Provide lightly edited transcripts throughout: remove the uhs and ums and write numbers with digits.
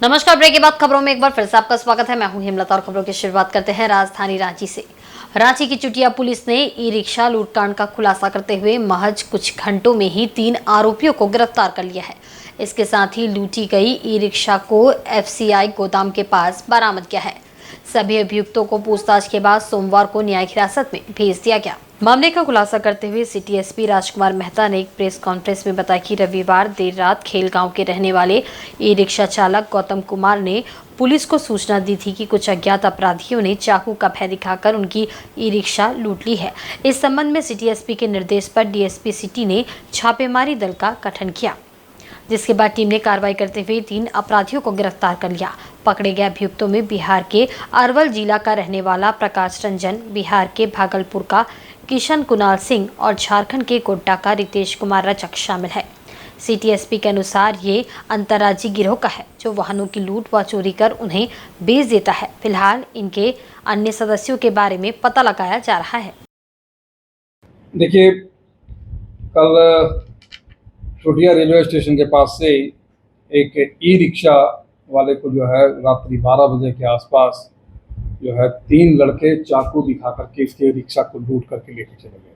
नमस्कार। ब्रेक के बाद खबरों में एक बार फिर से आपका स्वागत है। मैं हूं हेमलता और खबरों की शुरुआत करते हैं राजधानी रांची से। रांची की चुटिया पुलिस ने ई रिक्शा लूटकांड का खुलासा करते हुए महज कुछ घंटों में ही 3 आरोपियों को गिरफ्तार कर लिया है। इसके साथ ही लूटी गई ई रिक्शा को FCI गोदाम के पास बरामद किया है। सभी अभियुक्तों को पूछताछ के बाद सोमवार को न्यायिक हिरासत में भेज दिया गया। मामले का खुलासा करते हुए सिटी SP राजकुमार मेहता ने एक प्रेस कॉन्फ्रेंस में बताया कि रविवार देर रात खेलगांव के रहने वाले ई रिक्शा चालक गौतम कुमार ने पुलिस को सूचना दी थी कि कुछ अज्ञात अपराधियों ने चाकू का भय दिखाकर उनकी ई रिक्शा लूट ली है। इस संबंध में सिटी SP के निर्देश पर DSP सिटी ने छापेमारी दल का गठन किया, जिसके बाद टीम ने कार्रवाई करते हुए 3 अपराधियों को गिरफ्तार कर लिया। पकड़े गए अभियुक्तों में बिहार के अरवल जिला का रहने वाला प्रकाश रंजन, बिहार के भागलपुर का किशन कुणाल सिंह और झारखंड के गोड्डा का रितेश कुमार रचक शामिल है। सिटी SP के अनुसार ये अंतर्राज्यीय गिरोह का है जो वाहनों की लूट व चोरी कर उन्हें बेच देता है। फिलहाल इनके अन्य सदस्यों के बारे में पता लगाया जा रहा है। देखिए, कल चुटिया रेलवे स्टेशन के पास से एक ई रिक्शा वाले को जो है रात्रि 12 बजे के आसपास जो है 3 लड़के चाकू दिखा करके इसके रिक्शा को लूट करके लेके चले गए थे।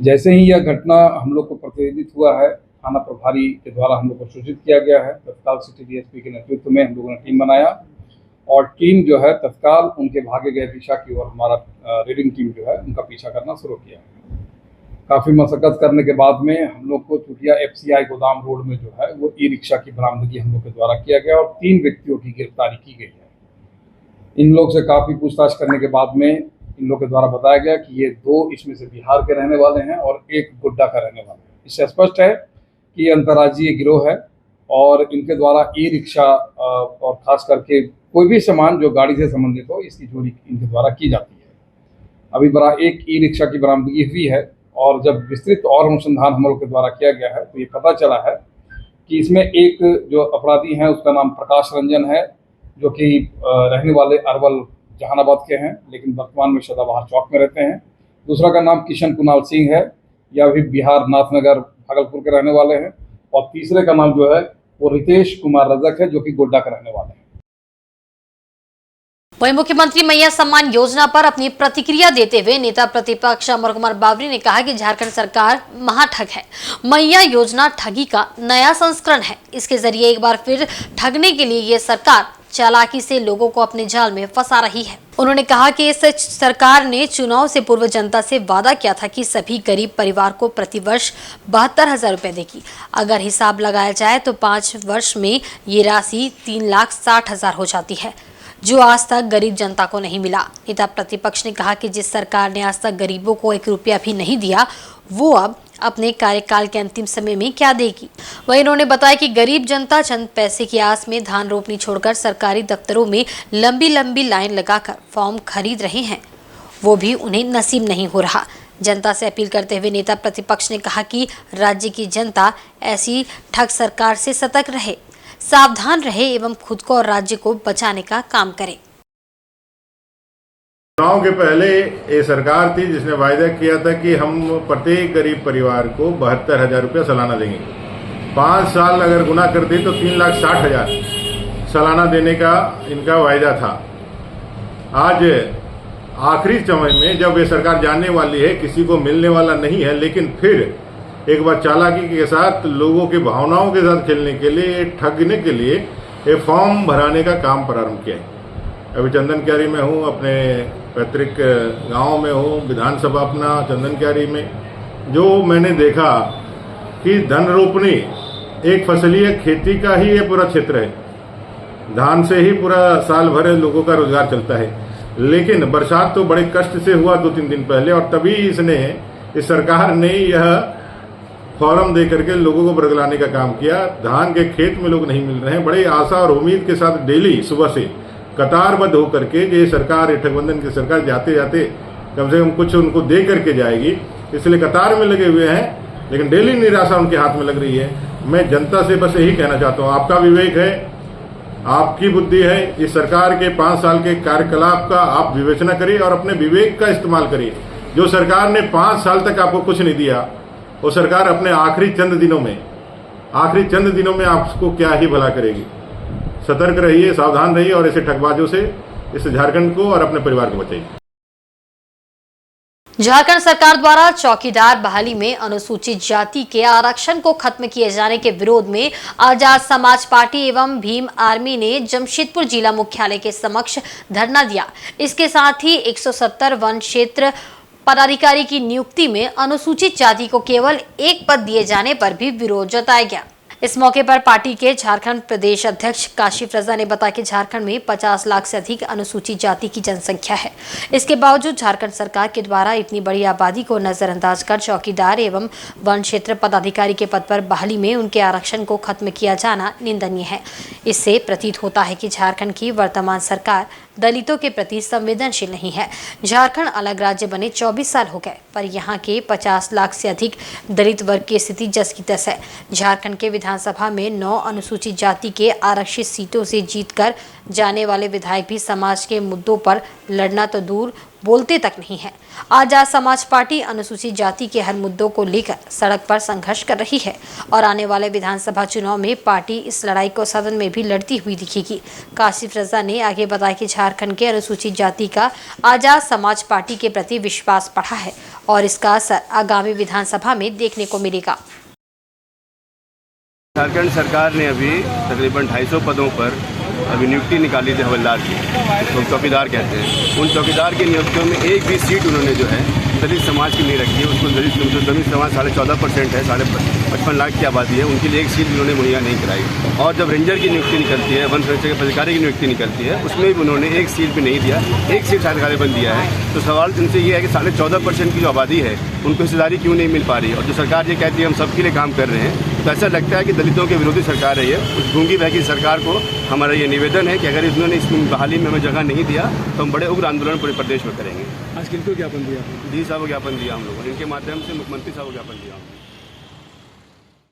जैसे ही यह घटना हम लोग को प्रतिवेदित हुआ है, थाना प्रभारी के द्वारा हम लोग को सूचित किया गया है। तत्काल सिटी DSP के नेतृत्व में हम लोगों ने टीम बनाया और टीम जो है तत्काल उनके भागे गए दिशा की ओर हमारा रेडिंग टीम जो है उनका पीछा करना शुरू किया है। काफ़ी मशक्कत करने के बाद में हम लोग को चुटिया FCI गोदाम रोड में जो है वो ई रिक्शा की बरामदगी हम लोग के द्वारा किया गया और 3 व्यक्तियों की गिरफ्तारी की गई है। इन लोग से काफ़ी पूछताछ करने के बाद में इन लोग के द्वारा बताया गया कि ये 2 इसमें से बिहार के रहने वाले हैं और 1 गोड्डा का रहने वाला है। इससे स्पष्ट है कि ये अंतर्राज्यीय गिरोह है और इनके द्वारा ई रिक्शा और ख़ास करके कोई भी सामान जो गाड़ी से संबंधित हो इसकी चोरी इनके द्वारा की जाती है। अभी एक ई रिक्शा की बरामदगी हुई है और जब विस्तृत और अनुसंधान हम लोग के द्वारा किया गया है तो ये पता चला है कि इसमें एक जो अपराधी है उसका नाम प्रकाश रंजन है, जो कि रहने वाले अरवल जहानाबाद के हैं लेकिन वर्तमान में सदाबहार चौक में रहते हैं। दूसरा का नाम किशन कुणाल सिंह है, यह भी बिहार नाथनगर भागलपुर के रहने वाले हैं। और तीसरे का नाम जो है वो रितेश कुमार रजक है, जो कि गोड्डा के रहने वाले हैं। वहीं मुख्यमंत्री मैया सम्मान योजना पर अपनी प्रतिक्रिया देते हुए नेता प्रतिपक्ष अमर कुमार बावरी ने कहा कि झारखंड सरकार महाठग है। मैया योजना ठगी का नया संस्करण है। इसके जरिए एक बार फिर ठगने के लिए ये सरकार चालाकी से लोगों को अपने जाल में फंसा रही है। उन्होंने कहा कि इस सरकार ने चुनाव से पूर्व जनता से वादा किया था कि सभी गरीब परिवार को प्रतिवर्ष 72,000 रुपए देगी। अगर हिसाब लगाया जाए तो 5 वर्ष में ये राशि 3,60,000 हो जाती है, जो आज तक गरीब जनता को नहीं मिला। नेता प्रतिपक्ष ने कहा कि जिस सरकार ने आज तक गरीबों को 1 रुपया भी नहीं दिया, वो अब अपने कार्यकाल के अंतिम समय में क्या देगी। वहीं उन्होंने बताया कि गरीब जनता चंद पैसे की आस में धान रोपनी छोड़कर सरकारी दफ्तरों में लंबी लंबी लाइन लगाकर फॉर्म खरीद रहे हैं, वो भी उन्हें नसीब नहीं हो रहा। जनता से अपील करते हुए नेता प्रतिपक्ष ने कहा कि राज्य की जनता ऐसी ठग सरकार से सतर्क रहे, सावधान रहे एवं खुद को और राज्य को बचाने का काम करे। चुनाव के पहले ये सरकार थी जिसने वायदा किया था कि हम प्रत्येक गरीब परिवार को 72,000 रुपया सालाना देंगे। 5 साल अगर गुना करते तो 3,60,000 सालाना देने का इनका वायदा था। आज आखिरी समय में जब ये सरकार जाने वाली है, किसी को मिलने वाला नहीं है, लेकिन फिर एक बार चालाकी के साथ लोगों की भावनाओं के साथ खेलने के लिए, ठगने के लिए ये फॉर्म भराने का काम प्रारंभ किया है। अभी चंदन क्यारी में हूँ, अपने पैतृक गांव में हूँ, विधानसभा अपना चंदन क्यारी में। जो मैंने देखा कि धन रोपनी एक फसलीय खेती का ही ये पूरा क्षेत्र है। धान से ही पूरा साल भर लोगों का रोजगार चलता है, लेकिन बरसात तो बड़े कष्ट से हुआ 2-3 दिन पहले और तभी इस सरकार ने यह फॉर्म दे करके लोगों को बरगलाने का काम किया। धान के खेत में लोग नहीं मिल रहे हैं। बड़े आशा और उम्मीद के साथ डेली सुबह से कतारबद्ध होकर के ये सरकार, ये ठगबंधन की सरकार जाते जाते कम से कम कुछ उनको दे करके जाएगी, इसलिए कतार में लगे हुए हैं, लेकिन डेली निराशा उनके हाथ में लग रही है। मैं जनता से बस यही कहना चाहता हूँ, आपका विवेक है, आपकी बुद्धि है, इस सरकार के 5 साल के कार्यकलाप का आप विवेचना करिए और अपने विवेक का इस्तेमाल करिए। जो सरकार ने 5 साल तक आपको कुछ नहीं दिया, वो सरकार अपने आखिरी चंद दिनों में आपको क्या ही भला करेगी। सतर्क रहिए, सावधान रहिए और ऐसे ठगबाजों से इस झारखंड को और अपने परिवार को बचाइए। झारखंड सरकार द्वारा चौकीदार बहाली में अनुसूचित जाति के आरक्षण को खत्म किए जाने के विरोध में आजाद समाज पार्टी एवं भीम आर्मी ने जमशेदपुर जिला मुख्यालय के समक्ष धरना दिया। इसके साथ ही 170 वन क्षेत्र पदाधिकारी की नियुक्ति में अनुसूचित जाति को केवल एक पद दिए जाने पर भी विरोध जताया गया। इस मौके पर पार्टी के झारखंड प्रदेश अध्यक्ष काशिफ रजा ने बताया कि झारखंड में 50 लाख से अधिक अनुसूचित जाति की जनसंख्या है। इसके बावजूद झारखंड सरकार के द्वारा इतनी बड़ी आबादी को नजरअंदाज कर चौकीदार एवं वन क्षेत्र पदाधिकारी के पद पर बहाली में उनके आरक्षण को खत्म किया जाना निंदनीय है। इससे प्रतीत होता है कि झारखंड की वर्तमान सरकार दलितों के प्रति संवेदनशील नहीं है। झारखंड अलग राज्य बने 24 साल हो गए, पर यहाँ के 50 लाख से अधिक दलित वर्ग की स्थिति जस की तस है। झारखंड के विधानसभा में 9 अनुसूचित जाति के आरक्षित सीटों से जीतकर जाने वाले विधायक भी समाज के मुद्दों पर लड़ना तो दूर बोलते तक नहीं है। आजाद समाज पार्टी अनुसूचित जाति के हर मुद्दों को लेकर सड़क पर संघर्ष कर रही है और आने वाले विधानसभा चुनाव में पार्टी इस लड़ाई को सदन में भी लड़ती हुई दिखेगी। काशिफ रजा ने आगे बताया कि झारखंड के अनुसूचित जाति का आजाद समाज पार्टी के प्रति विश्वास बढ़ा है और इसका असर आगामी विधानसभा में देखने को मिलेगा। झारखंड सरकार ने अभी तकरीबन 250 पदों पर अभी नियुक्ति निकाली थी हवलदार की, तो चौकीदार कहते हैं। उन चौकीदार की नियुक्तियों में एक भी सीट उन्होंने जो है दलित समाज की नहीं रखी है। उसको दलित समाज 14.5% है, 55 लाख की आबादी है, उनके लिए एक सीट उन्होंने मुहैया नहीं कराई। और जब रेंजर की नियुक्ति निकलती है, वन संरक्षक के अधिकारी की नियुक्ति निकलती है, उसमें भी उन्होंने एक सीट भी नहीं दिया, एक सीट अधिकारी बन दिया है। तो सवाल उनसे ये है कि 14.5% की जो आबादी है उनको हिस्सेदारी क्यों नहीं मिल पा रही है। और जो सरकार ये कहती है हम सबके लिए काम कर रहे हैं, तो ऐसा लगता है कि दलितों के विरोधी सरकार है ये। उस गूंगी बहकी सरकार को हमारा ये निवेदन है कि अगर इन्होंने इस बहाली में हमें जगह नहीं दिया तो हम बड़े उग्र आंदोलन पूरे प्रदेश में करेंगे। आज किनको ज्ञापन दिया? डी साहब को ज्ञापन दिया हम लोगों ने, इनके माध्यम से मुख्यमंत्री साहब को ज्ञापन दिया।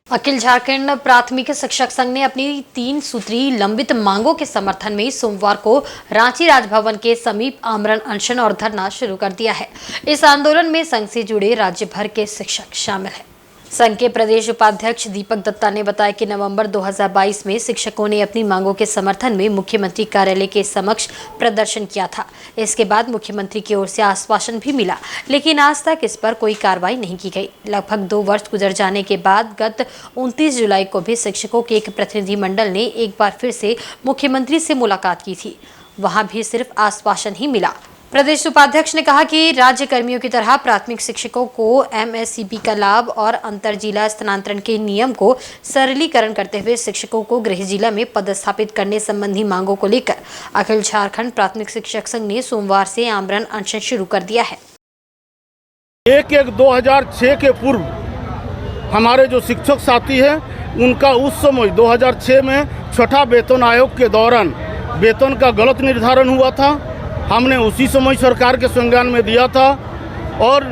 अखिल झारखंड प्राथमिक शिक्षक संघ ने अपनी 3 सूत्री लंबित मांगों के समर्थन में सोमवार को रांची राजभवन के समीप आमरण अनशन और धरना शुरू कर दिया है। इस आंदोलन में संघ से जुड़े राज्य भर के शिक्षक शामिल हैं। संघ के प्रदेश उपाध्यक्ष दीपक दत्ता ने बताया कि नवंबर 2022 में शिक्षकों ने अपनी मांगों के समर्थन में मुख्यमंत्री कार्यालय के समक्ष प्रदर्शन किया था। इसके बाद मुख्यमंत्री की ओर से आश्वासन भी मिला, लेकिन आज तक इस पर कोई कार्रवाई नहीं की गई। लगभग 2 वर्ष गुजर जाने के बाद गत 29 जुलाई को भी शिक्षकों के एक प्रतिनिधिमंडल ने एक बार फिर से मुख्यमंत्री से मुलाकात की थी। वहां भी सिर्फ आश्वासन ही मिला। प्रदेश उपाध्यक्ष ने कहा कि राज्य कर्मियों की तरह प्राथमिक शिक्षकों को एमएससीपी का लाभ और अंतर जिला स्थानांतरण के नियम को सरलीकरण करते हुए शिक्षकों को गृह जिला में पदस्थापित करने संबंधी मांगों को लेकर अखिल झारखंड प्राथमिक शिक्षक संघ ने सोमवार से आमरण अनशन शुरू कर दिया है। 1/1/2006 के पूर्व हमारे जो शिक्षक साथी हैं उनका उस समय 2006 में छठा वेतन आयोग के दौरान वेतन का गलत निर्धारण हुआ था। हमने उसी समय सरकार के संज्ञान में दिया था और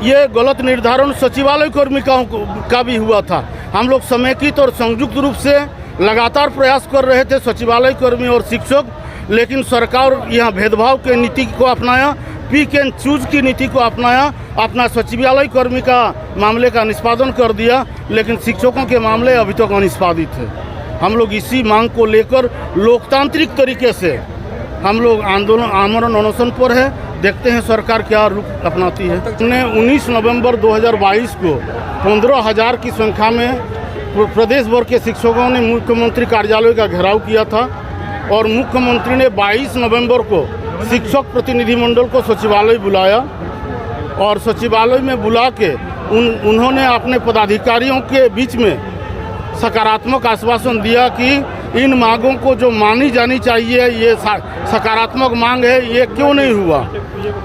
ये गलत निर्धारण सचिवालय कर्मियों का भी हुआ था। हम लोग समेकित और संयुक्त रूप से लगातार प्रयास कर रहे थे, सचिवालय कर्मी और शिक्षक, लेकिन सरकार यहाँ भेदभाव के नीति को अपनाया, पिक एंड चूज की नीति को अपनाया, अपना सचिवालय कर्मी का मामले का निष्पादन कर दिया, लेकिन शिक्षकों के मामले अभी तक अनिष्पादित है। हम लोग इसी मांग को लेकर लोकतांत्रिक तरीके से हम लोग आंदोलन आमरण अनशन पर है। देखते हैं सरकार क्या रुख अपनाती है। हमने 19 नवंबर 2022 को 15,000 की संख्या में प्रदेश भर के शिक्षकों ने मुख्यमंत्री कार्यालय का घेराव किया था और मुख्यमंत्री ने 22 नवंबर को शिक्षक प्रतिनिधिमंडल को सचिवालय बुलाया और सचिवालय में बुला के उन्होंने अपने पदाधिकारियों के बीच में सकारात्मक आश्वासन दिया कि इन मांगों को जो मानी जानी चाहिए, ये सकारात्मक मांग है, ये क्यों नहीं हुआ।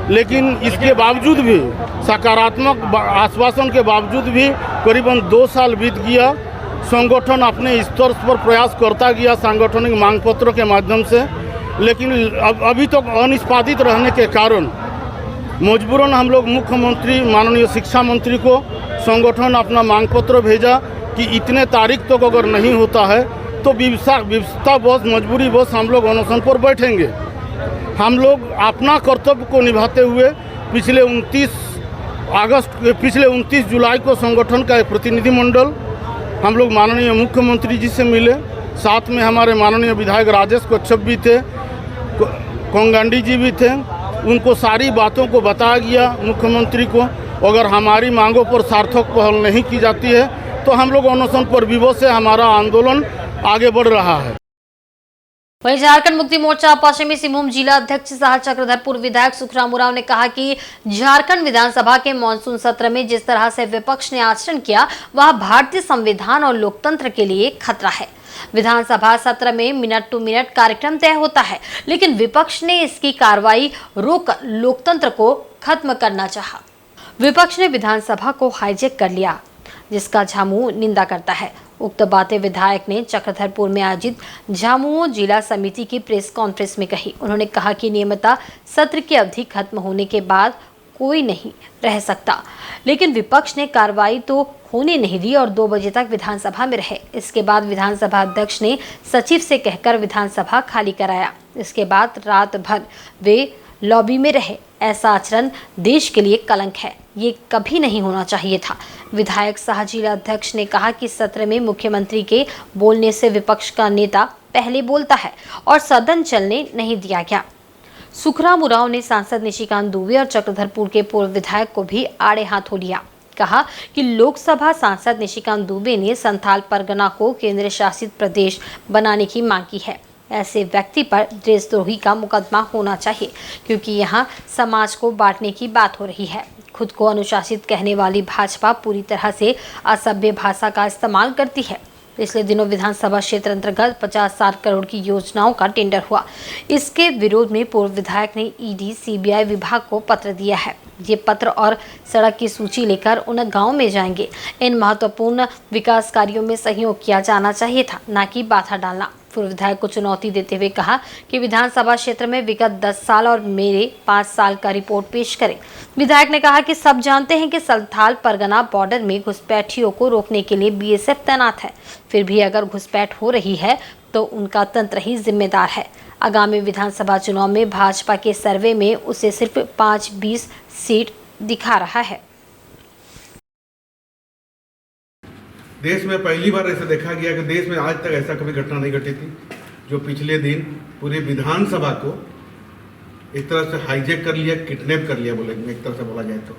लेकिन इसके बावजूद भी, सकारात्मक आश्वासन के बावजूद भी करीबन 2 साल बीत गया। संगठन अपने स्तर पर प्रयास करता गया सांगठनिक मांग पत्रों के माध्यम से, लेकिन अभी तक अनिष्पादित रहने के कारण मजबूरन हम लोग मुख्यमंत्री माननीय शिक्षा मंत्री को संगठन अपना मांग पत्र भेजा कि इतने तारीख तक अगर नहीं होता है तो विवशता बस मजबूरी बस हम लोग अनशन पर बैठेंगे। हम लोग अपना कर्तव्य को निभाते हुए पिछले 29 जुलाई को संगठन का एक प्रतिनिधिमंडल हम लोग माननीय मुख्यमंत्री जी से मिले, साथ में हमारे माननीय विधायक राजेश कच्छप भी थे, कोंगांडी जी भी थे। उनको सारी बातों को बताया गया मुख्यमंत्री को। अगर हमारी मांगों पर सार्थक पहल नहीं की जाती है तो हम लोग अनशन पर विवश से हमारा आंदोलन आगे बढ़ रहा है। वहीं झारखंड मुक्ति मोर्चा पश्चिमी सिंहभूम जिला अध्यक्ष सह चक्रधरपुर विधायक सुखराम उरांव ने कहा कि झारखंड विधानसभा के मानसून सत्र में जिस तरह से विपक्ष ने आचरण किया वह भारतीय संविधान और लोकतंत्र के लिए खतरा है। विधानसभा सत्र में मिनट टू मिनट कार्यक्रम तय होता है, लेकिन विपक्ष ने इसकी कार्रवाई रोककर लोकतंत्र को खत्म करना चाहा। विपक्ष ने विधानसभा को हाईजैक कर लिया, जिसका झामुमो निंदा करता है। उक्त बातें विधायक ने चक्रधरपुर में आयोजित झामुमो जिला समिति की प्रेस कॉन्फ्रेंस में कही। उन्होंने कहा कि नियमितता सत्र की अवधि खत्म होने के बाद कोई नहीं रह सकता, लेकिन विपक्ष ने कार्रवाई तो होने नहीं दी और 2 बजे तक विधानसभा में रहे। इसके बाद विधानसभा अध्यक्ष ने सचिव से कहकर विधानसभा खाली कराया। इसके बाद रात भर वे लॉबी में रहे। ऐसा आचरण देश के लिए कलंक है, ये कभी नहीं होना चाहिए था। विधायक सह जिला अध्यक्ष ने कहा कि सत्र में मुख्यमंत्री के बोलने से विपक्ष का नेता पहले बोलता है और सदन चलने नहीं दिया गया। सुखराम उरांव ने सांसद निशिकांत दुबे और चक्रधरपुर के पूर्व विधायक को भी आड़े हाथों लिया। कहा कि लोकसभा सांसद निशिकांत दुबे ने संथाल परगना को केंद्र शासित प्रदेश बनाने की मांग की है। ऐसे व्यक्ति पर देशद्रोही का मुकदमा होना चाहिए, क्योंकि यहाँ समाज को बांटने की बात हो रही है। खुद को अनुशासित कहने वाली भाजपा पूरी तरह से असभ्य भाषा का इस्तेमाल करती है। पिछले दिनों विधानसभा क्षेत्र अंतर्गत 50-60 करोड़ की योजनाओं का टेंडर हुआ। इसके विरोध में पूर्व विधायक ने ईडी सीबीआई विभाग को पत्र दिया है। ये पत्र और सड़क की सूची लेकर उन गांव में जाएंगे। इन महत्वपूर्ण विकास कार्यों में सहयोग किया जाना चाहिए था, न कि बाधा डालना। पूर्व विधायक को चुनौती देते हुए कहा कि विधानसभा क्षेत्र में विगत 10 साल और मेरे 5 साल का रिपोर्ट पेश करें। विधायक ने कहा कि सब जानते हैं कि संथाल परगना बॉर्डर में घुसपैठियों को रोकने के लिए बीएसएफ तैनात है। फिर भी अगर घुसपैठ हो रही है तो उनका तंत्र ही जिम्मेदार है। आगामी विधानसभा चुनाव में भाजपा के सर्वे में उसे सिर्फ 5-20 सीट दिखा रहा है। देश में पहली बार ऐसा देखा गया कि देश में आज तक ऐसा कभी घटना नहीं घटी थी, जो पिछले दिन पूरे विधानसभा को एक तरह से हाईजैक कर लिया, किडनैप कर लिया, बोलेंगे एक तरह से बोला जाए तो।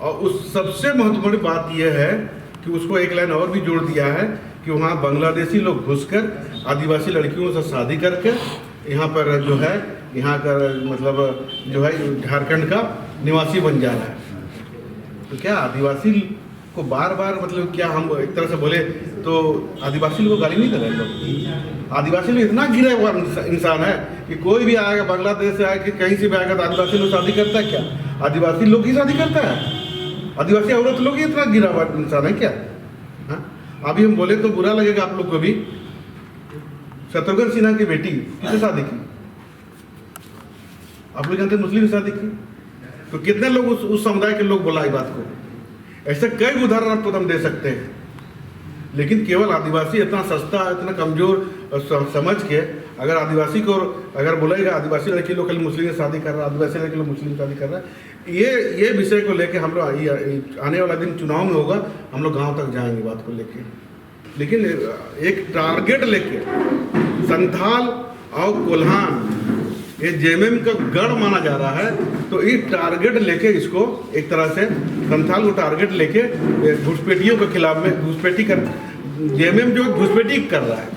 और उस सबसे महत्वपूर्ण बात यह है कि उसको एक लाइन और भी जोड़ दिया है कि वहाँ बांग्लादेशी लोग घुसकर आदिवासी लड़कियों से शादी करके यहाँ पर जो है यहाँ का मतलब जो है झारखंड का निवासी बन जा रहा है। तो क्या आदिवासी को बार बार मतलब क्या हम एक तरह से बोले तो आदिवासी लोग को गाली नहीं दे रहे लोग। आदिवासी लोग इतना गिरा हुआ इंसान है कि कोई भी आएगा बांग्लादेश से आएगा कि कहीं से भी आएगा तो आदिवासी लोग शादी करता है क्या? आदिवासी लोग ही शादी करता है? आदिवासी औरत लोग ही इतना गिरा हुआ इंसान है क्या? हाँ, अभी हम बोले तो बुरा लगेगा आप लोग को भी। शत्रुघ्न सिन्हा की बेटी किससे शादी की? आप लोग जानते मुस्लिम शादी की। तो कितने लोग उस समुदाय के लोग बोला बात को। ऐसे कई उदाहरण आपको हम दे सकते हैं, लेकिन केवल आदिवासी इतना सस्ता, इतना कमजोर समझ के अगर आदिवासी को अगर बोलेगा आदिवासी लड़की लोग कल मुस्लिम से शादी कर रहा है, आदिवासी लड़की लोग मुस्लिम शादी कर रहा है, ये विषय को लेके हम लोग आने वाला दिन चुनाव में होगा, हम लोग गांव तक जाएंगे बात को लेके। लेकिन एक टारगेट लेके संथाल और कोल्हान ये जेएमएम का गढ़ माना जा रहा है, तो ये टारगेट लेके इसको एक तरह से संथाल को टारगेट लेके घुसपैठियों के खिलाफ में घुसपैठी कर जेएमएम जो घुसपैठी कर रहा है।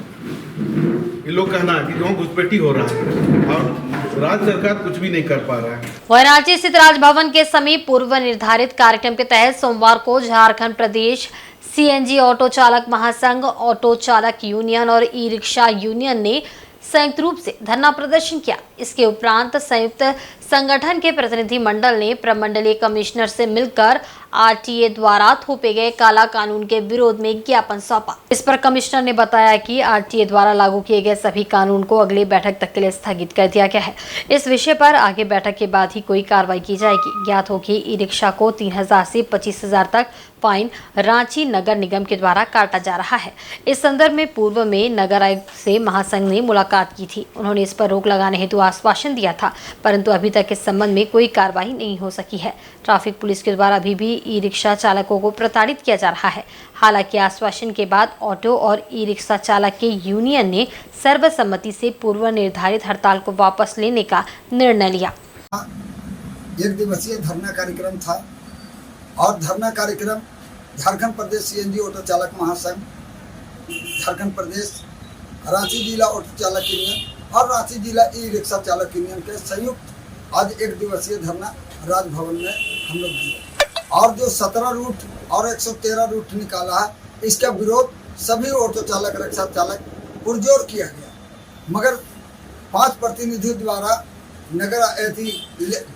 ये लोग कहना है कि जो घुसपैठी हो रहा है और राज्य सरकार कुछ भी नहीं कर पा रहा है। वह रांची स्थित राजभवन के समीप पूर्व निर्धारित कार्यक्रम के तहत सोमवार को झारखंड प्रदेश सीएनजी ऑटो चालक महासंघ, ऑटो चालक यूनियन और ई रिक्शा यूनियन ने संयुक्त रूप से धरना प्रदर्शन किया। इसके उपरांत संयुक्त संगठन के प्रतिनिधि मंडल ने प्रमंडलीय कमिश्नर से मिलकर आरटीए द्वारा थोपे गए काला कानून के विरोध में ज्ञापन सौंपा। इस पर कमिश्नर ने बताया कि आरटीए द्वारा लागू किए गए सभी कानून को अगली बैठक तक के लिए स्थगित कर दिया गया है। इस विषय पर आगे बैठक के बाद ही कोई कार्रवाई की जाएगी। ज्ञात हो कि ई रिक्शा को 3,000 से 25,000 तक फाइन रांची नगर निगम के द्वारा काटा जा रहा है। इस संदर्भ में पूर्व में नगर आयुक्त से महासंघ ने मुलाकात की थी। उन्होंने इस पर रोक लगाने हेतु आश्वासन दिया था, परंतु अभी तक इस संबंध में कोई कार्रवाई नहीं हो सकी है। ट्रैफिक पुलिस के द्वारा अभी भी ई रिक्शा चालकों को प्रताड़ित किया जा रहा है। हालांकि आश्वासन के बाद ऑटो और ई रिक्शा चालक के यूनियन ने सर्वसम्मति से पूर्व निर्धारित हड़ताल को वापस लेने का निर्णय लिया। एक दिवसीय धरना कार्यक्रम था और धरना कार्यक्रम झारखंड प्रदेश सीएनजी ऑटो चालक महासंघ, झारखंड प्रदेश रांची जिला ऑटो चालक यूनियन और रांची जिला ई रिक्शा चालक यूनियन के संयुक्त आज एक दिवसीय धरना राजभवन में हम लोग दिए और जो 17 रूट और 113 रूट निकाला है, इसका विरोध सभी ऑटो चालक रिक्शा चालक पुरजोर किया गया, मगर 5 प्रतिनिधियों द्वारा नगर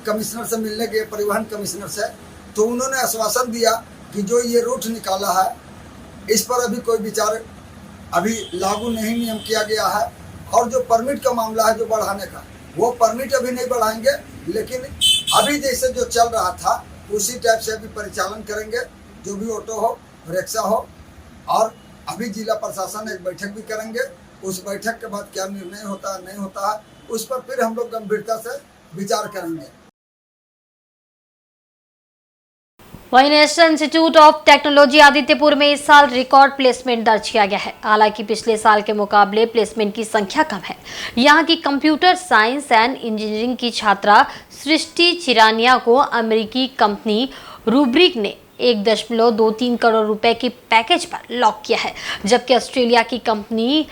कमिश्नर से मिलने के परिवहन कमिश्नर से, तो उन्होंने आश्वासन दिया कि जो ये रूट निकाला है इस पर अभी कोई विचार अभी लागू नहीं नियम किया गया है और जो परमिट का मामला है जो बढ़ाने का, वो परमिट अभी नहीं बढ़ाएंगे, लेकिन अभी जैसे जो चल रहा था उसी टाइप से अभी परिचालन करेंगे, जो भी ऑटो हो रिक्शा हो। और अभी जिला प्रशासन एक बैठक भी करेंगे, उस बैठक के बाद क्या निर्णय होता है नहीं होता है उस पर फिर हम लोग गंभीरता से विचार करेंगे। वहीं national institute of technology Adityapur में इस साल रिकॉर्ड प्लेसमेंट दर्ज किया गया है। हालांकि पिछले साल के मुकाबले प्लेसमेंट की संख्या कम है। यहां की कंप्यूटर साइंस एंड इंजीनियरिंग की छात्रा सृष्टि चिरानिया को अमेरिकी कंपनी रूब्रिक ने 1.23 करोड़ रुपए के पैकेज पर लॉक किया है, जबकि ऑस्ट्रेलिया की कंपनी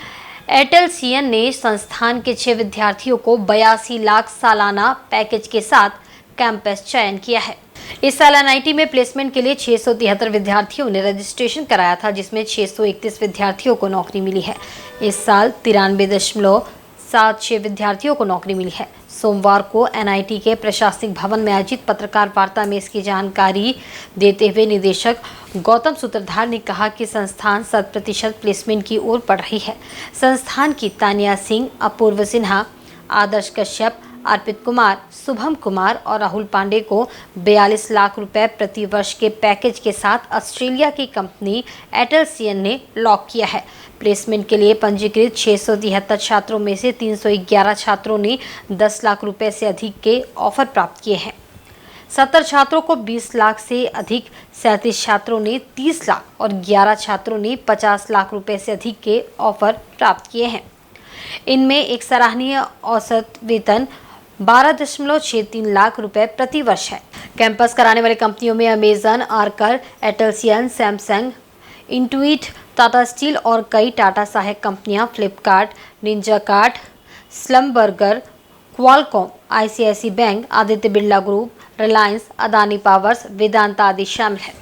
एटेलसियन ने संस्थान के 6 विद्यार्थियों को 82 लाख सालाना पैकेज के साथ कैंपस चयन किया है। इस साल एनआईटी में प्लेसमेंट के लिए 673 विद्यार्थियों ने रजिस्ट्रेशन कराया था, जिसमें 631 विद्यार्थियों को नौकरी मिली है। इस साल 93.76 विद्यार्थियों को नौकरी मिली है। सोमवार को एनआईटी के प्रशासनिक भवन में आयोजित पत्रकार वार्ता में इसकी जानकारी देते हुए निदेशक गौतम सूत्रधार ने कहा कि संस्थान 100% प्लेसमेंट की ओर बढ़ रही है। संस्थान की तानिया सिंह, अपूर्व सिन्हा, आदर्श कश्यप, अर्पित कुमार, शुभम कुमार और राहुल पांडे को 42 लाख रुपए प्रति वर्ष के पैकेज के साथ ऑस्ट्रेलिया की कंपनी एटेलसियन ने लॉक किया है। प्लेसमेंट के लिए पंजीकृत 673 छात्रों में से 311 छात्रों ने 10 लाख रुपए से अधिक के ऑफर प्राप्त किए हैं। 70 छात्रों को 20 लाख से अधिक, 37 छात्रों ने 30 लाख और 11 छात्रों ने 50 लाख रुपए से अधिक के ऑफर प्राप्त किए हैं। इनमें एक सराहनीय औसत वेतन 12.63 लाख रुपए प्रति वर्ष है। कैंपस कराने वाली कंपनियों में अमेजन, आर्कर, Atlassian, Samsung, Intuit, Tata steel और कई टाटा सहायक कंपनियां, Flipkart, Ninjacart, Schlumberger, Qualcomm, ICICI bank, Aditya Birla group, Reliance, Adani powers, Vedanta आदि शामिल है।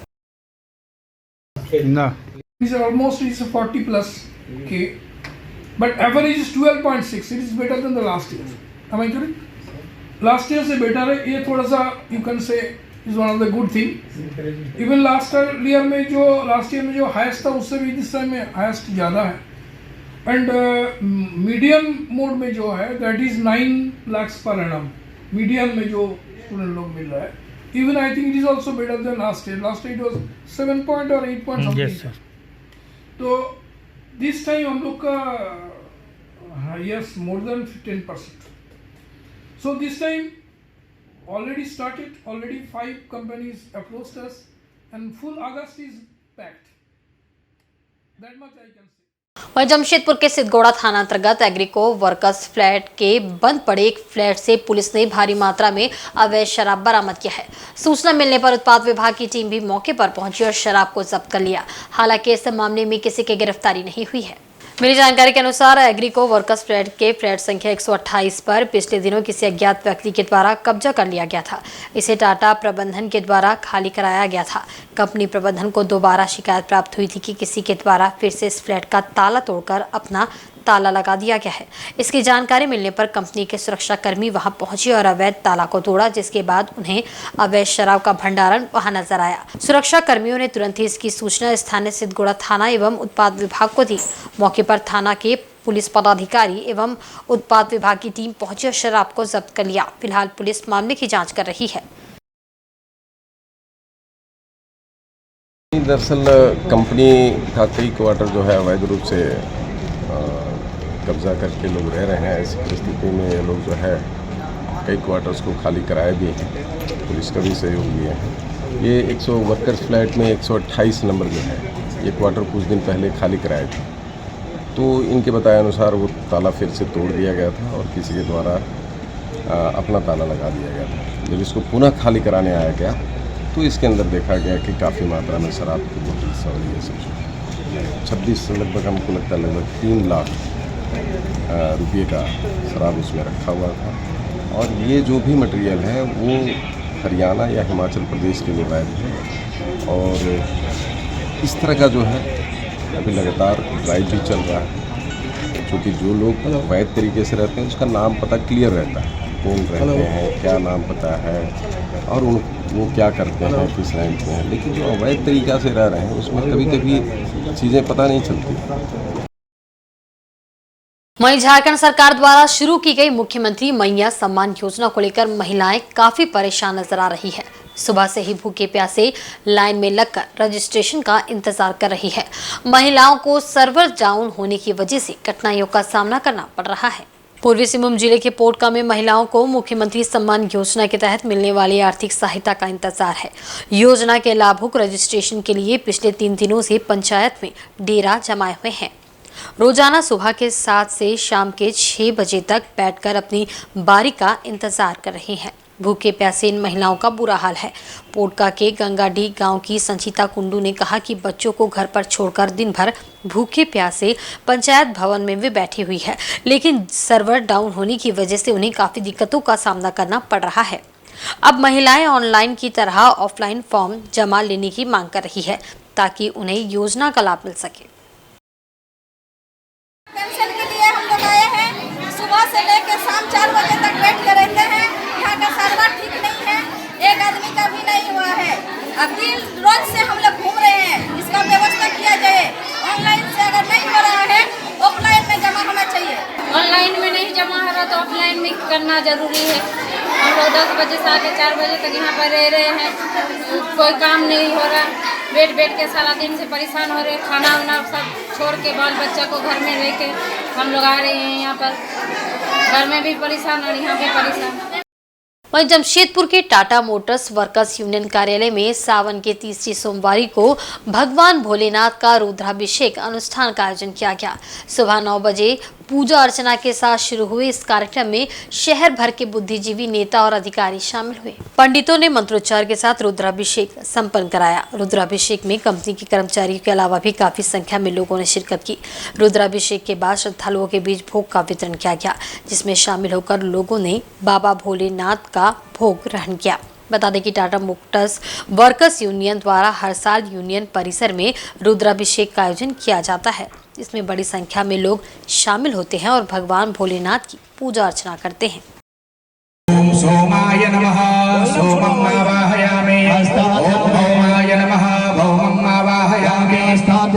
These are almost 40 plus K, but average is 12.6. It is better than the last year. Am I correct? Last year से better है, ये थोड़ा सा you can say is one of the good thing. Even last year में जो highest था उससे भी this time में highest ज़्यादा है. And median mode में जो है that is 9 lakhs per annum. Median में जो student लोग मिल रहा है. Even I think it is also better than last year. Last year it was 7 point or 8 point something. Yes, sir. तो this time हम लोग का yes more than 10%. So this time already started, already 5 companies approached us and full August is packed. That much I can say. वहीं जमशेदपुर के सिद्धगोड़ा थाना अंतर्गत Agrico workers flat के बंद पड़े एक फ्लैट से पुलिस ने भारी मात्रा में अवैध शराब बरामद किया है। सूचना मिलने पर उत्पाद विभाग की टीम भी मौके पर पहुंची और शराब को जब्त कर लिया। हालांकि इस मामले में किसी की गिरफ्तारी नहीं हुई है। मिली जानकारी के अनुसार एग्रीको वर्कर्स फ्लैट के फ्लैट संख्या 128 पर पिछले दिनों किसी अज्ञात व्यक्ति के द्वारा कब्जा कर लिया गया था। इसे टाटा प्रबंधन के द्वारा खाली कराया गया था। कंपनी प्रबंधन को दोबारा शिकायत प्राप्त हुई थी कि किसी के द्वारा फिर से इस फ्लैट का ताला तोड़कर अपना ताला लगा दिया गया है। इसकी जानकारी मिलने पर कंपनी के सुरक्षाकर्मी वहां पहुंचे और अवैध ताला को तोड़ा, जिसके बाद उन्हें अवैध शराब का भंडारण वहां नजर आया। सुरक्षा कर्मियों ने तुरंत ही इसकी सूचना स्थानीय सिद्धगोड़ा थाना एवं उत्पाद विभाग को दी। मौके पर थाना के पुलिस पदाधिकारी एवं उत्पाद विभाग की टीम पहुंची और शराब को जब्त कर लिया। फिलहाल पुलिस मामले की जाँच कर रही है। दरअसल कंपनी का कई क्वार्टर जो है अवैध रूप से कब्जा करके लोग रह रहे हैं। ऐसी परिस्थिति में ये लोग जो है कई क्वार्टर्स को खाली कराए भी हैं, पुलिस का भी सहयोग लिए हैं। ये 100 वर्कर्स फ्लैट में 128 नंबर जो है ये क्वार्टर कुछ दिन पहले खाली कराए थे, तो इनके बताए अनुसार वो ताला फिर से तोड़ दिया गया था और किसी के द्वारा अपना ताला लगा दिया गया था। जब इसको पुनः खाली कराने आया गया तो इसके अंदर देखा गया कि काफ़ी मात्रा में शराब की बोतल और ये सब 26 लगभग हमको लगता है लगभग 3 लाख रुपये का शराब उसमें रखा हुआ था। और ये जो भी मटेरियल है वो हरियाणा या हिमाचल प्रदेश के लिए वैध है और इस तरह का जो है अभी लगातार ड्राइव भी चल रहा है, क्योंकि जो लोग वैध तरीके से रहते हैं उसका नाम पता क्लियर रहता है, कौन रहते हैं, क्या नाम पता है और वो क्या करते हैं, किस रैंक में हैं। लेकिन जो अवैध तरीक़ा से रह रहे हैं उसमें कभी कभी चीज़ें पता नहीं चलती। वहीं झारखंड सरकार द्वारा शुरू की गई मुख्यमंत्री मैया सम्मान योजना को लेकर महिलाएं काफी परेशान नजर आ रही है। सुबह से ही भूखे प्यासे लाइन में लगकर रजिस्ट्रेशन का इंतजार कर रही है। महिलाओं को सर्वर डाउन होने की वजह से कठिनाइयों का सामना करना पड़ रहा है। पूर्वी सिंहभूम जिले के पोटका में महिलाओं को मुख्यमंत्री सम्मान योजना के तहत मिलने वाली आर्थिक सहायता का इंतजार है। योजना के लाभुक रजिस्ट्रेशन के लिए पिछले 3 दिनों से पंचायत में डेरा जमाए हुए हैं। रोजाना सुबह के 7 से शाम के 6 बजे तक बैठकर अपनी बारी का इंतजार कर रहे हैं। भूखे प्यासे इन महिलाओं का बुरा हाल है। पोटका के गंगाडी गांव की संचिता कुंडू ने कहा कि बच्चों को घर पर छोड़कर दिन भर भूखे प्यासे पंचायत भवन में भी बैठी हुई है, लेकिन सर्वर डाउन होने की वजह से उन्हें काफी दिक्कतों का सामना करना पड़ रहा है। अब महिलाएं ऑनलाइन की तरह ऑफलाइन फॉर्म जमा लेने की मांग कर रही है ताकि उन्हें योजना का लाभ मिल सके। पेंशन के लिए हम लोग आए हैं, सुबह से लेकर शाम 4 बजे तक बैठ कर रहते हैं। यहाँ का सर्वर ठीक नहीं है, एक आदमी का भी नहीं हुआ है। अब दिन रोज से हम लोग घूम रहे हैं, इसका व्यवस्था किया जाए। ऑनलाइन से अगर नहीं हो रहा है ऑफलाइन में जमा होना चाहिए। ऑनलाइन में नहीं जमा हो रहा तो ऑफलाइन में करना जरूरी है। हम लोग 10 बजे से आके 4 बजे तक यहाँ पर रह रहे हैं, कोई काम नहीं हो रहा, बैठ के सारा दिन से परेशान हो रहे। खाना वाना सब छोड़ के बाल बच्चा को घर में रह के हम लोग आ रहे हैं यहाँ पर। घर में भी परेशान और यहाँ भी परेशान। वहीं जमशेदपुर के टाटा मोटर्स वर्कर्स यूनियन कार्यालय में सावन के 3री सोमवारी को भगवान भोलेनाथ का रुद्राभिषेक अनुष्ठान का आयोजन किया गया। सुबह 9 बजे पूजा अर्चना के साथ शुरू हुए इस कार्यक्रम में शहर भर के बुद्धिजीवी, नेता और अधिकारी शामिल हुए। पंडितों ने मंत्रोच्चार के साथ रुद्राभिषेक संपन्न कराया। रुद्राभिषेक में कंपनी के कर्मचारियों के अलावा भी काफी संख्या में लोगों ने शिरकत की। रुद्राभिषेक के बाद श्रद्धालुओं के बीच भोग का वितरण किया गया, जिसमें शामिल होकर लोगों ने बाबा भोलेनाथ का भोग ग्रहण किया। बता दें कि टाटा मोटर्स वर्कर्स यूनियन द्वारा हर साल यूनियन परिसर में रुद्राभिषेक का आयोजन किया जाता है। इसमें बड़ी संख्या में लोग शामिल होते हैं और भगवान भोलेनाथ की पूजा अर्चना करते हैं। ओम सोमाय नमः, सोमं आवाहयामि। ओम भौमाय नमः, भौमं आवाहयामि।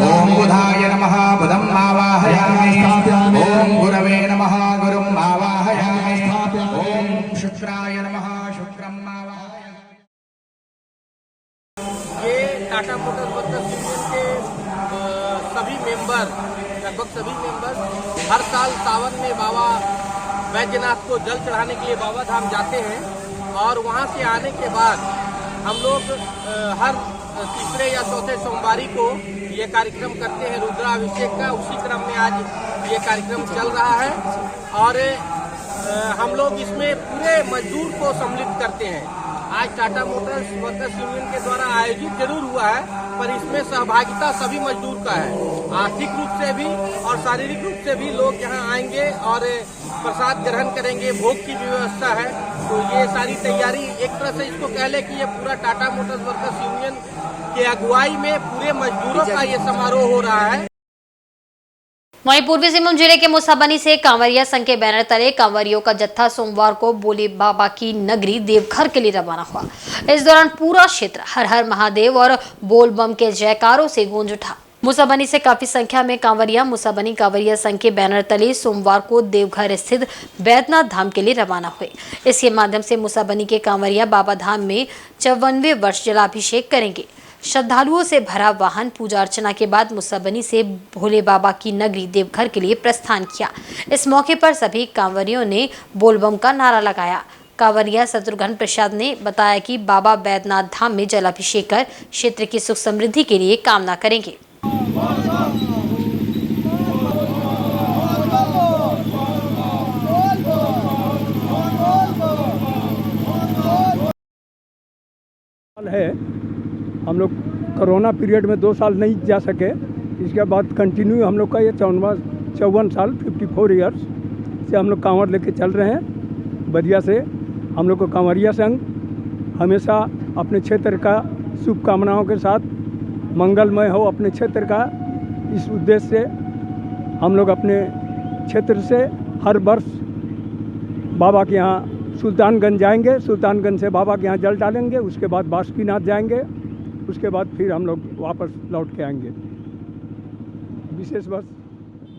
ओम बुधाय नमः, बुधं आवाहयामि। ओम गुरवे नमः, गुरुं आवाहयामि। ओम शुक्राय नमः, शुक्रं आवाहयामि। ये टाटा मोटर्स वर्कर्स यूनियन के सभी मेंबर, लगभग सभी मेंबर हर साल सावन में बाबा बैद्यनाथ को जल चढ़ाने के लिए बाबा धाम जाते हैं और वहां से आने के बाद हम लोग हर 3रे या 4थे सोमवारी को ये कार्यक्रम करते हैं रुद्राभिषेक का। उसी क्रम में आज ये कार्यक्रम चल रहा है और हम लोग इसमें पूरे मजदूर को सम्मिलित करते हैं। आज टाटा मोटर्स वर्कर्स यूनियन के द्वारा आयोजित जरूर हुआ है, पर इसमें सहभागिता सभी मजदूर का है। आर्थिक रूप से भी और शारीरिक रूप से भी लोग यहाँ आएंगे और प्रसाद ग्रहण करेंगे, भोग की व्यवस्था है। तो ये सारी तैयारी एक तरह से इसको कह ले कि ये पूरा टाटा मोटर्स वर्कर्स यूनियन के अगुवाई में पूरे मजदूरों का ये समारोह हो रहा है। वहीं पूर्वी सिंहभूम जिले के मुसाबनी से कांवरिया संघ के बैनर तले कांवरियों का जत्था सोमवार को बोले बाबा की नगरी देवघर के लिए रवाना हुआ। इस दौरान पूरा क्षेत्र हर हर महादेव और बोल बम के जयकारों से गूंज उठा। मुसाबनी से काफी संख्या में कांवरिया मुसाबनी कांवरिया संघ के बैनर तले सोमवार को देवघर स्थित बैद्यनाथ धाम के लिए रवाना हुए। इसके माध्यम से मुसाबनी के कांवरिया बाबा धाम में 54वें वर्ष जलाभिषेक करेंगे। श्रद्धालुओं से भरा वाहन पूजा अर्चना के बाद मुसबनी से भोले बाबा की नगरी देवघर के लिए प्रस्थान किया। इस मौके पर सभी कांवरियों ने बोलबम का नारा लगाया। कांवरिया शत्रुघ्न प्रसाद ने बताया कि बाबा बैद्यनाथ धाम में जलाभिषेक कर क्षेत्र की सुख समृद्धि के लिए कामना करेंगे। है हम लोग कोरोना पीरियड में 2 साल नहीं जा सके, इसके बाद कंटिन्यू हम लोग का ये 54 साल 54 ईयर्स से हम लोग कांवड़ लेके चल रहे हैं। बदिया से हम लोग को कांवरिया संघ हमेशा अपने क्षेत्र का शुभकामनाओं के साथ मंगलमय हो अपने क्षेत्र का, इस उद्देश्य से हम लोग अपने क्षेत्र से हर वर्ष बाबा के यहाँ सुल्तानगंज जाएंगे, सुल्तानगंज से बाबा के यहाँ जल डालेंगे, उसके बाद बासुकीनाथ जाएंगे, उसके बाद फिर हम लोग वापस लौट के आएंगे। विशेष बस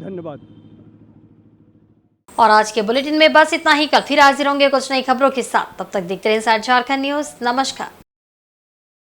धन्यवाद। और आज के बुलेटिन में बस इतना ही। कल फिर हाजिर होंगे कुछ नई खबरों के साथ। तब तक देखते रहिए इंसाइड झारखंड न्यूज़। नमस्कार।